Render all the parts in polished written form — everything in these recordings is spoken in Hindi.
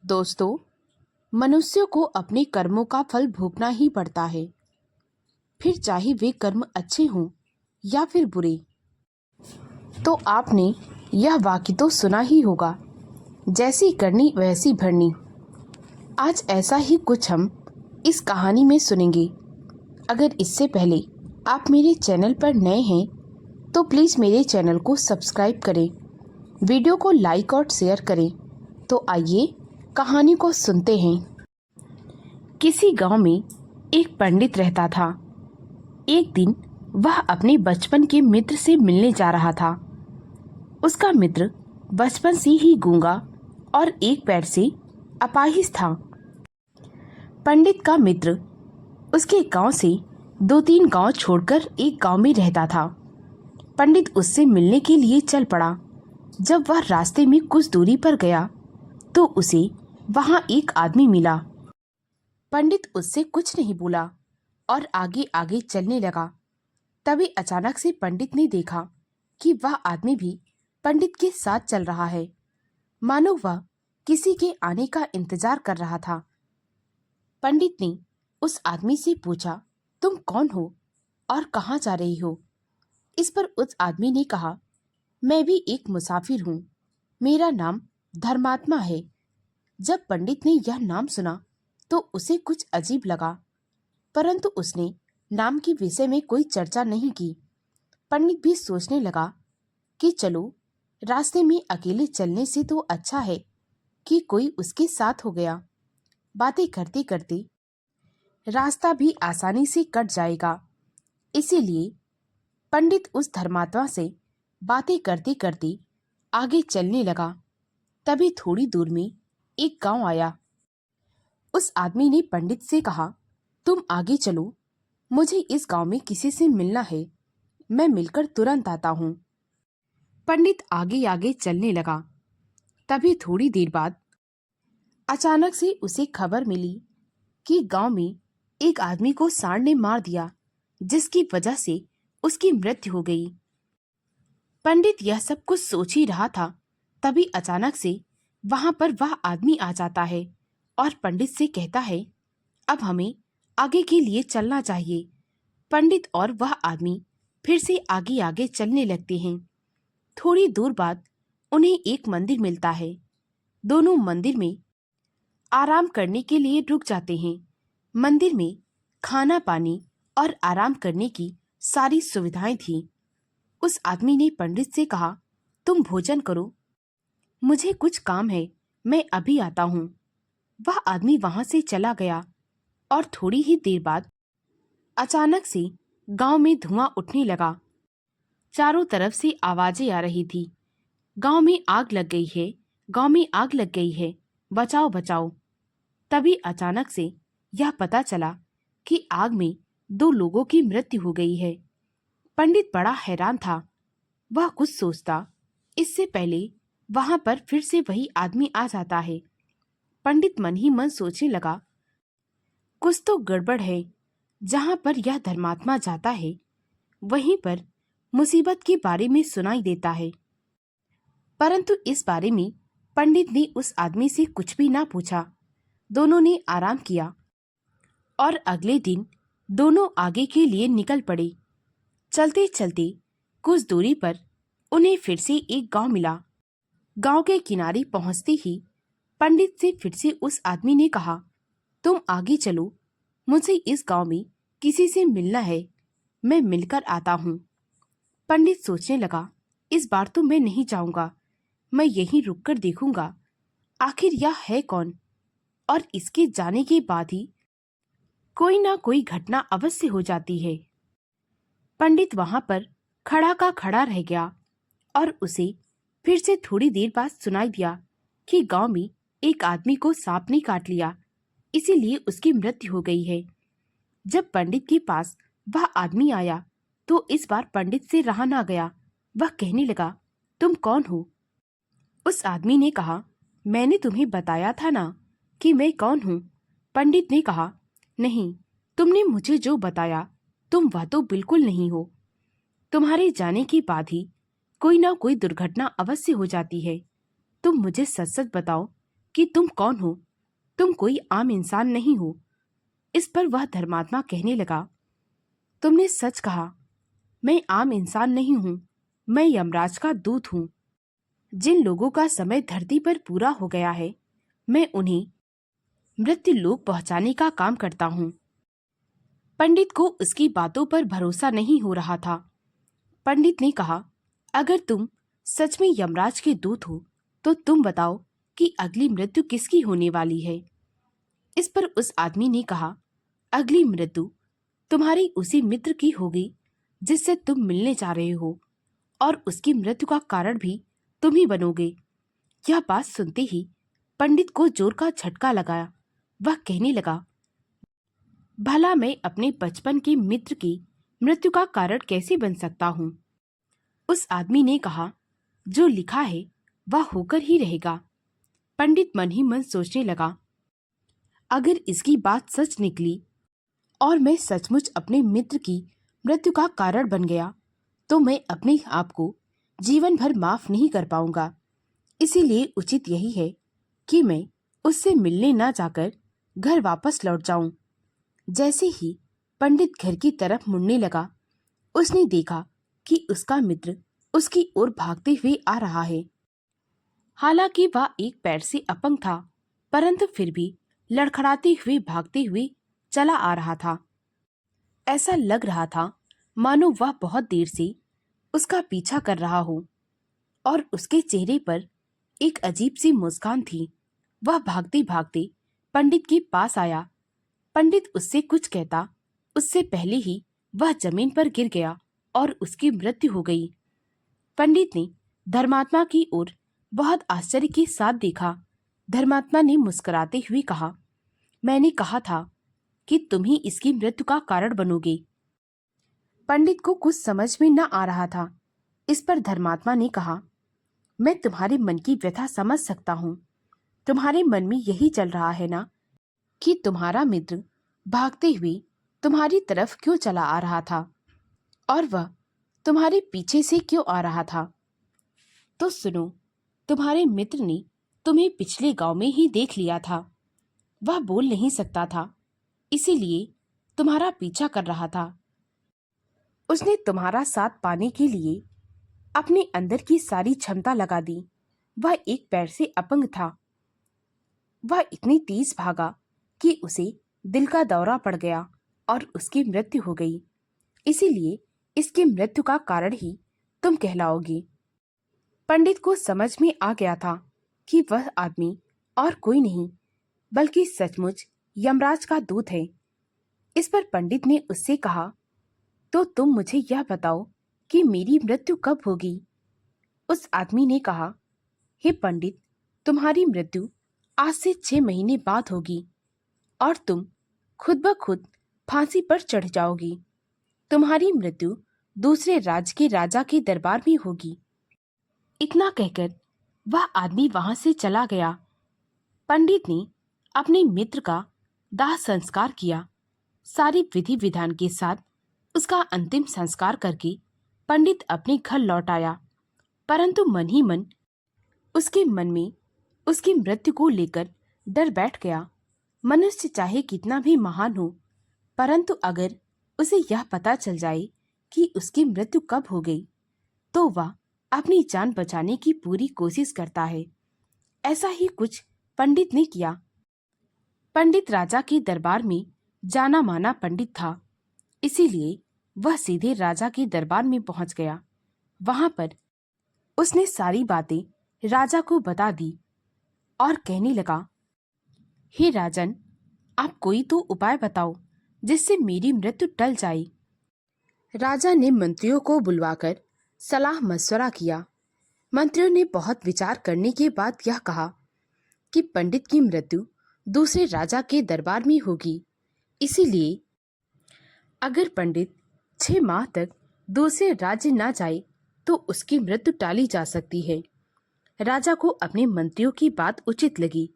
दोस्तों, मनुष्य को अपने कर्मों का फल भोगना ही पड़ता है, फिर चाहे वे कर्म अच्छे हों या फिर बुरे। तो आपने यह वाक्य तो सुना ही होगा, जैसी करनी वैसी भरनी। आज ऐसा ही कुछ हम इस कहानी में सुनेंगे। अगर इससे पहले आप मेरे चैनल पर नए हैं तो प्लीज़ मेरे चैनल को सब्सक्राइब करें, वीडियो को लाइक और शेयर करें। तो आइए कहानी को सुनते हैं। किसी गांव में एक पंडित रहता था। एक दिन वह अपने बचपन के मित्र से मिलने जा रहा था। उसका मित्र बचपन से ही गूंगा और एक पैर से अपाहिज था। पंडित का मित्र उसके गांव से 2-3 गांव छोड़कर एक गांव में रहता था। पंडित उससे मिलने के लिए चल पड़ा। जब वह रास्ते में कुछ दूरी पर गया तो उसे वहां एक आदमी मिला। पंडित उससे कुछ नहीं बोला और आगे आगे चलने लगा। तभी अचानक से पंडित ने देखा कि वह आदमी भी पंडित के साथ चल रहा है, मानो वह किसी के आने का इंतजार कर रहा था। पंडित ने उस आदमी से पूछा, तुम कौन हो और कहाँ जा रही हो? इस पर उस आदमी ने कहा, मैं भी एक मुसाफिर हूँ, मेरा नाम धर्मात्मा है। जब पंडित ने यह नाम सुना तो उसे कुछ अजीब लगा, परंतु उसने नाम के विषय में कोई चर्चा नहीं की। पंडित भी सोचने लगा कि चलो, रास्ते में अकेले चलने से तो अच्छा है कि कोई उसके साथ हो गया। बातें करते करते रास्ता भी आसानी से कट जाएगा। इसीलिए पंडित उस धर्मात्मा से बातें करते करते आगे चलने लगा। तभी थोड़ी दूर में एक गांव आया। उस आदमी ने पंडित से कहा, तुम आगे चलो, मुझे इस गांव में किसी से मिलना है, मैं मिलकर तुरंत आता हूँ। पंडित आगे आगे चलने लगा। तभी थोड़ी देर बाद अचानक से उसे खबर मिली कि गांव में एक आदमी को सांड ने मार दिया, जिसकी वजह से उसकी मृत्यु हो गई। पंडित यह सब कुछ सोच ही रहा था, तभी अचानक से वहां पर वह आदमी आ जाता है और पंडित से कहता है, अब हमें आगे के लिए चलना चाहिए। पंडित और वह आदमी फिर से आगे आगे चलने लगते हैं। थोड़ी दूर बाद उन्हें एक मंदिर मिलता है। दोनों मंदिर में आराम करने के लिए रुक जाते हैं। मंदिर में खाना पानी और आराम करने की सारी सुविधाएं थी। उस आदमी ने पंडित से कहा, तुम भोजन करो, मुझे कुछ काम है, मैं अभी आता हूँ। वह आदमी वहां से चला गया और थोड़ी ही देर बाद अचानक से गांव में धुआं उठने लगा। चारों तरफ से आवाजें आ रही थी, गांव में आग लग गई है, गांव में आग लग गई है, बचाओ बचाओ। तभी अचानक से यह पता चला कि आग में 2 लोगों की मृत्यु हो गई है। पंडित बड़ा हैरान था। वह कुछ सोचता, इससे पहले वहां पर फिर से वही आदमी आ जाता है। पंडित मन ही मन सोचने लगा, कुछ तो गड़बड़ है। जहां पर यह धर्मात्मा जाता है वहीं पर मुसीबत के बारे में सुनाई देता है। परंतु इस बारे में पंडित ने उस आदमी से कुछ भी ना पूछा। दोनों ने आराम किया और अगले दिन दोनों आगे के लिए निकल पड़े। चलते चलते कुछ दूरी पर उन्हें फिर से एक गांव मिला। गांव के किनारे पहुंचते ही पंडित से फिर से उस आदमी ने कहा, तुम आगे चलो, मुझे इस गांव में किसी से मिलना है, मैं मिलकर आता हूँ। पंडित सोचने लगा, इस बार तो मैं नहीं जाऊंगा, मैं यहीं रुककर देखूंगा आखिर यह है कौन, और इसके जाने के बाद ही कोई ना कोई घटना अवश्य हो जाती है। पंडित वहां पर खड़ा का खड़ा रह गया और उसे फिर से थोड़ी देर बाद सुनाई दिया कि गांव में एक आदमी को सांप ने काट लिया, इसीलिए उसकी मृत्यु हो गई है। जब पंडित के पास वह आदमी आया तो इस बार पंडित से रहा ना गया। वह कहने लगा, तुम कौन हो? उस आदमी ने कहा, मैंने तुम्हें बताया था ना कि मैं कौन हूँ। पंडित ने कहा, नहीं, तुमने मुझे जो बताया तुम वह तो बिल्कुल नहीं हो। तुम्हारे जाने के बाद ही कोई ना कोई दुर्घटना अवश्य हो जाती है। तुम मुझे सच सच बताओ, कि तुम कौन हो? तुम कोई आम इंसान नहीं हो। इस पर वह धर्मात्मा कहने लगा, तुमने सच कहा, मैं आम इंसान नहीं हूँ, मैं यमराज का दूत हूँ। जिन लोगों का समय धरती पर पूरा हो गया है, मैं उन्हें मृत्यु लोक पहुंचाने का काम करता हूँ। पंडित को उसकी बातों पर भरोसा नहीं हो रहा था। पंडित ने कहा, अगर तुम सच में यमराज के दूत हो तो तुम बताओ कि अगली मृत्यु किसकी होने वाली है। इस पर उस आदमी ने कहा, अगली मृत्यु तुम्हारी उसी मित्र की होगी जिससे तुम मिलने जा रहे हो, और उसकी मृत्यु का कारण भी तुम ही बनोगे। यह बात सुनते ही पंडित को जोर का झटका लगाया। वह कहने लगा, भला मैं अपने बचपन के मित्र की मृत्यु का कारण कैसे बन सकता हूँ? उस आदमी ने कहा, जो लिखा है वह होकर ही रहेगा। पंडित मन ही मन सोचने लगा, अगर इसकी बात सच निकली और मैं सचमुच अपने मित्र की मृत्यु का कारण बन गया तो मैं अपने आप को जीवन भर माफ नहीं कर पाऊंगा। इसीलिए उचित यही है कि मैं उससे मिलने ना जाकर घर वापस लौट जाऊं। जैसे ही पंडित घर की तरफ मुड़ने लगा, उसने देखा कि उसका मित्र उसकी ओर भागते हुए आ रहा है। हालांकि वह एक पैर से अपंग था, परंतु फिर भी लड़खड़ाते हुए भागते हुए चला आ रहा था। ऐसा लग रहा था मानो वह बहुत देर से उसका पीछा कर रहा हो, और उसके चेहरे पर एक अजीब सी मुस्कान थी। वह भागते भागते पंडित के पास आया। पंडित उससे कुछ कहता उससे पहले ही वह जमीन पर गिर गया और उसकी मृत्यु हो गई। पंडित ने धर्मात्मा की ओर बहुत आश्चर्य के साथ देखा। धर्मात्मा ने मुस्कुराते हुए कहा, मैंने कहा था कि तुम ही इसकी मृत्यु का कारण बनोगे। पंडित को कुछ समझ में न आ रहा था। इस पर धर्मात्मा ने कहा, मैं तुम्हारे मन की व्यथा समझ सकता हूँ। तुम्हारे मन में यही चल रहा है ना कि तुम्हारा मित्र भागते हुए तुम्हारी तरफ क्यों चला आ रहा था और वह तुम्हारे पीछे से क्यों आ रहा था। तो सुनो, तुम्हारे मित्र ने तुम्हें पिछले गांव में ही देख लिया था। वह बोल नहीं सकता था, इसीलिए तुम्हारा पीछा कर रहा था। उसने तुम्हारा साथ पाने के लिए अपने अंदर की सारी क्षमता लगा दी। वह एक पैर से अपंग था। वह इतनी तेज भागा कि उसे दिल का दौरा पड़ गया और उसकी मृत्यु हो गई। इसीलिए इसकी मृत्यु का कारण ही तुम कहलाओगी। पंडित को समझ में आ गया था कि वह आदमी और कोई नहीं बल्कि सचमुच यमराज का दूत है। इस पर पंडित ने उससे कहा, तो तुम मुझे यह बताओ कि मेरी मृत्यु कब होगी। उस आदमी ने कहा, हे पंडित, तुम्हारी मृत्यु आज से 6 महीने बाद होगी और तुम खुद ब खुद फांसी पर चढ़ जाओगी। तुम्हारी मृत्यु दूसरे राज्य के राजा के दरबार में होगी। इतना कहकर वह आदमी वहां से चला गया। पंडित ने अपने मित्र का दाह संस्कार किया। सारी विधि विधान के साथ उसका अंतिम संस्कार करके पंडित अपने घर लौट आया, परंतु मन ही मन उसके मन में उसकी मृत्यु को लेकर डर बैठ गया। मनुष्य चाहे कितना भी महान हो, परंतु अगर उसे यह पता चल जाए कि उसकी मृत्यु कब हो गई तो वह अपनी जान बचाने की पूरी कोशिश करता है। ऐसा ही कुछ पंडित ने किया। पंडित राजा के दरबार में जाना माना पंडित था, इसीलिए वह सीधे राजा के दरबार में पहुंच गया। वहां पर उसने सारी बातें राजा को बता दी और कहने लगा, हे राजन, आप कोई तो उपाय बताओ जिससे मेरी मृत्यु टल जाए। राजा ने मंत्रियों को बुलवाकर सलाह मशवरा किया। मंत्रियों ने बहुत विचार करने के बाद यह कहा कि पंडित की मृत्यु दूसरे राजा के दरबार में होगी, इसीलिए अगर पंडित 6 माह तक दूसरे राज्य ना जाए तो उसकी मृत्यु टाली जा सकती है। राजा को अपने मंत्रियों की बात उचित लगी।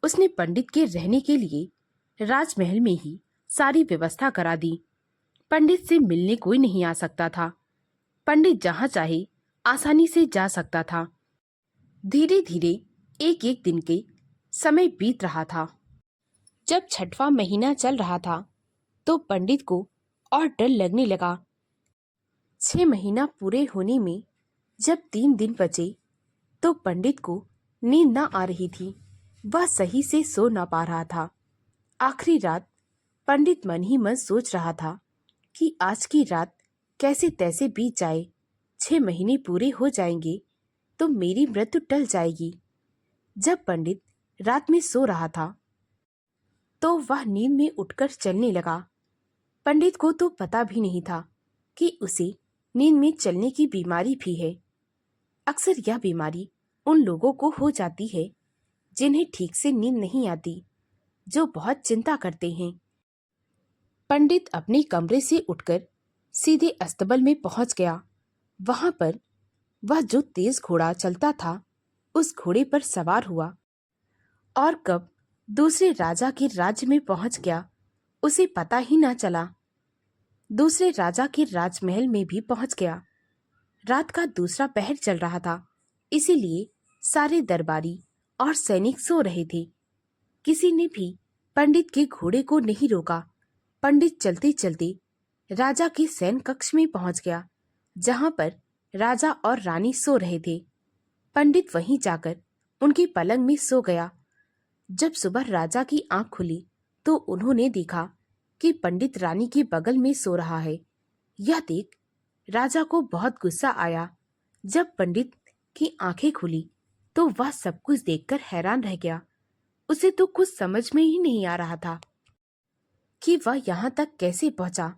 उसने पंडित के रहने के लिए राजमहल में ही सारी व्यवस्था करा दी। पंडित से मिलने कोई नहीं आ सकता था। पंडित जहाँ चाहे आसानी से जा सकता था। धीरे धीरे एक एक दिन के समय बीत रहा था। जब छठवां महीना चल रहा था तो पंडित को और डर लगने लगा। 6 महीना पूरे होने में जब 3 दिन बचे तो पंडित को नींद ना आ रही थी। वह सही से सो ना पा रहा था। आखिरी रात पंडित मन ही मन सोच रहा था कि आज की रात कैसे तैसे बीत जाए। 6 महीने पूरे हो जाएंगे तो मेरी मृत्यु टल जाएगी। जब पंडित रात में सो रहा था तो वह नींद में उठकर चलने लगा। पंडित को तो पता भी नहीं था कि उसे नींद में चलने की बीमारी भी है। अक्सर यह बीमारी उन लोगों को हो जाती है जिन्हें ठीक से नींद नहीं आती, जो बहुत चिंता करते हैं। पंडित अपने कमरे से उठकर सीधे अस्तबल में पहुंच गया। वहां पर वह जो तेज घोड़ा चलता था उस घोड़े पर सवार हुआ और कब दूसरे राजा के राज्य में पहुंच गया उसे पता ही ना चला। दूसरे राजा के राजमहल में भी पहुंच गया। रात का दूसरा पहर चल रहा था, इसीलिए सारे दरबारी और सैनिक सो रहे थे। किसी ने भी पंडित के घोड़े को नहीं रोका। पंडित चलते चलते राजा के सैन कक्ष में पहुंच गया, जहां पर राजा और रानी सो रहे थे। पंडित वहीं जाकर उनके पलंग में सो गया। जब सुबह राजा की आंख खुली तो उन्होंने देखा कि पंडित रानी के बगल में सो रहा है। यह देख राजा को बहुत गुस्सा आया। जब पंडित की आंखें खुली तो वह सब कुछ देखकर हैरान रह गया। उसे तो कुछ समझ में ही नहीं आ रहा था कि वह यहाँ तक कैसे पहुंचा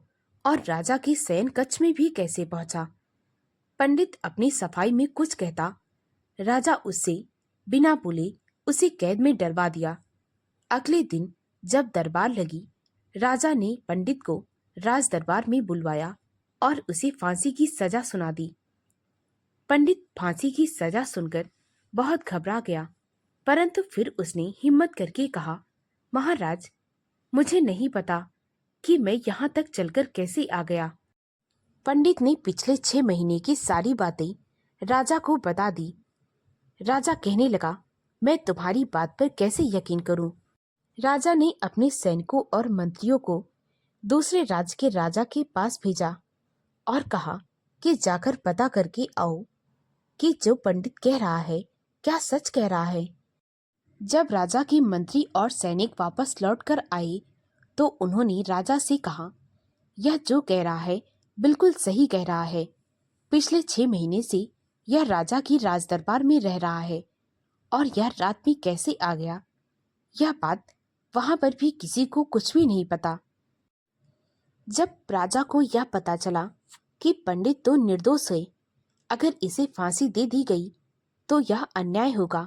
और राजा के शयन कक्ष में भी कैसे पहुंचा। पंडित अपनी सफाई में कुछ कहता, राजा उससे बिना बोले उसे कैद में डलवा दिया। अगले दिन जब दरबार लगी, राजा ने पंडित को राज दरबार में बुलवाया और उसे फांसी की सजा सुना दी। पंडित फांसी की सजा सुनकर बहुत घबरा गया, परंतु फिर उसने हिम्मत करके कहा, महाराज, मुझे नहीं पता कि मैं यहाँ तक चलकर कैसे आ गया। पंडित ने पिछले 6 महीने की सारी बातें राजा को बता दी। राजा कहने लगा, मैं तुम्हारी बात पर कैसे यकीन करूं? राजा ने अपने सैनिकों और मंत्रियों को दूसरे राज्य के राजा के पास भेजा और कहा कि जाकर पता करके आओ कि जो पंडित कह रहा है क्या सच कह रहा है। जब राजा के मंत्री और सैनिक वापस लौटकर आए तो उन्होंने राजा से कहा, यह जो कह रहा है बिल्कुल सही कह रहा है। पिछले 6 महीने से यह राजा की राजदरबार में रह रहा है और यह रात में कैसे आ गया, यह बात वहां पर भी किसी को कुछ भी नहीं पता। जब राजा को यह पता चला कि पंडित तो निर्दोष है, अगर इसे फांसी दे दी गई तो यह अन्याय होगा,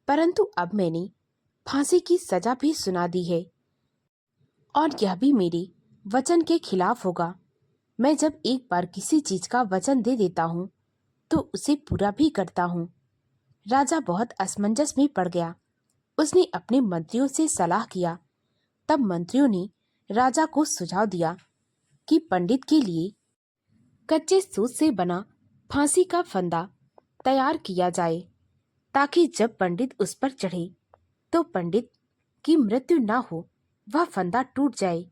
परंतु अब मैंने फांसी की सजा भी सुना दी है और यह भी मेरे वचन के खिलाफ होगा। मैं जब एक बार किसी चीज का वचन दे देता हूँ तो उसे पूरा भी करता हूँ। राजा बहुत असमंजस में पड़ गया। उसने अपने मंत्रियों से सलाह किया। तब मंत्रियों ने राजा को सुझाव दिया कि पंडित के लिए कच्चे सूत से बना फांसी का फंदा तैयार किया जाए, ताकि जब पंडित उस पर चढ़े तो पंडित की मृत्यु ना हो, वह फंदा टूट जाए।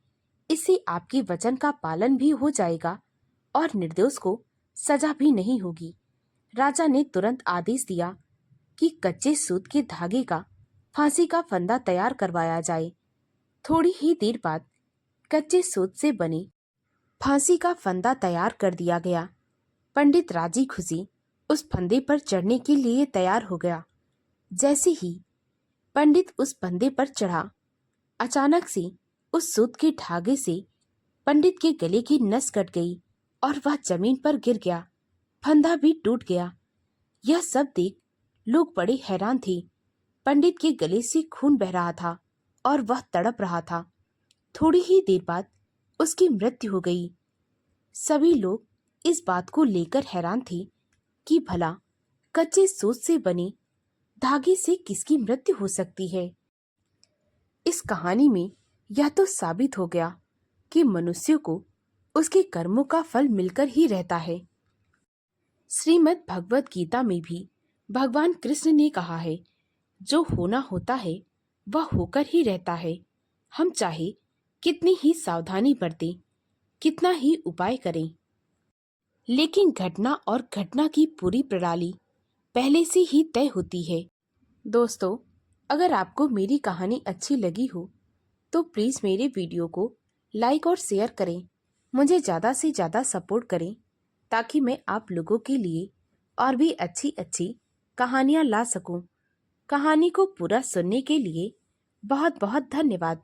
इससे आपके वचन का पालन भी हो जाएगा और निर्दोष को सजा भी नहीं होगी। राजा ने तुरंत आदेश दिया कि कच्चे सूत के धागे का फांसी का फंदा तैयार करवाया जाए। थोड़ी ही देर बाद कच्चे सूत से बने फांसी का फंदा तैयार कर दिया गया। पंडित राजी खुशी उस फंदे पर चढ़ने के लिए तैयार हो गया। जैसे ही पंडित उस फंदे पर चढ़ा, अचानक से उस सूत के धागे से पंडित के गले की नस कट गई और वह जमीन पर गिर गया। फंदा भी टूट गया। यह सब देख लोग बड़े हैरान थे। पंडित के गले से खून बह रहा था और वह तड़प रहा था। थोड़ी ही देर बाद उसकी मृत्यु हो गई। सभी लोग इस बात को लेकर हैरान थे कि भला कच्चे सूत से बने धागे से किसकी मृत्यु हो सकती है। इस कहानी में यह तो साबित हो गया कि मनुष्य को उसके कर्मों का फल मिलकर ही रहता है। श्रीमद् भगवत गीता में भी भगवान कृष्ण ने कहा है, जो होना होता है वह होकर ही रहता है। हम चाहे कितनी ही सावधानी बरतें, कितना ही उपाय करें, लेकिन घटना और घटना की पूरी प्रणाली पहले से ही तय होती है। दोस्तों, अगर आपको मेरी कहानी अच्छी लगी हो तो प्लीज़ मेरे वीडियो को लाइक और शेयर करें। मुझे ज़्यादा से ज़्यादा सपोर्ट करें ताकि मैं आप लोगों के लिए और भी अच्छी अच्छी कहानियाँ ला सकूं। कहानी को पूरा सुनने के लिए बहुत बहुत धन्यवाद।